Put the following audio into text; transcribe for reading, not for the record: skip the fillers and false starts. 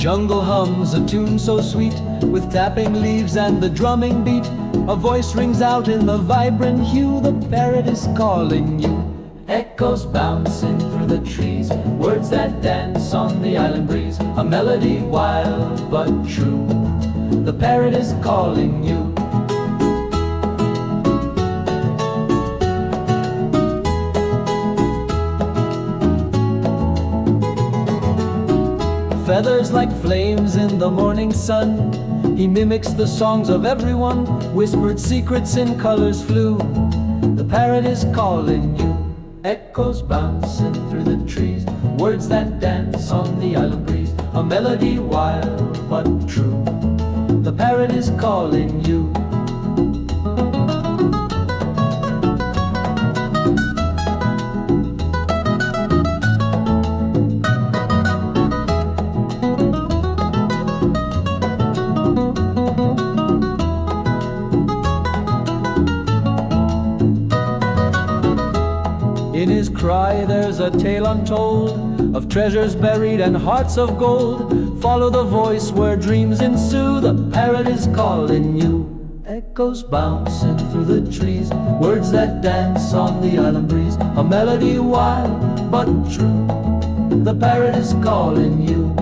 jungle hums a tune so sweet, with tapping leaves and the drumming beat. A voice rings out in the vibrant hue, the parrot is calling you. Echoes bouncing through the trees, words that dance on the island breeze. A melody wild but true, the parrot is calling you. Feathers like flames in the morning sun, he mimics the songs of everyone. Whispered secrets in colors flew, the parrot is calling you. Echoes bouncing through the trees, words that dance on the island breeze. A melody wild but true, the parrot is calling you. In his cry there's a tale untold, of treasures buried and hearts of gold. Follow the voice where dreams ensue, the parrot is calling you. Echoes bouncing through the trees, words that dance on the island breeze. A melody wild but true, the parrot is calling you.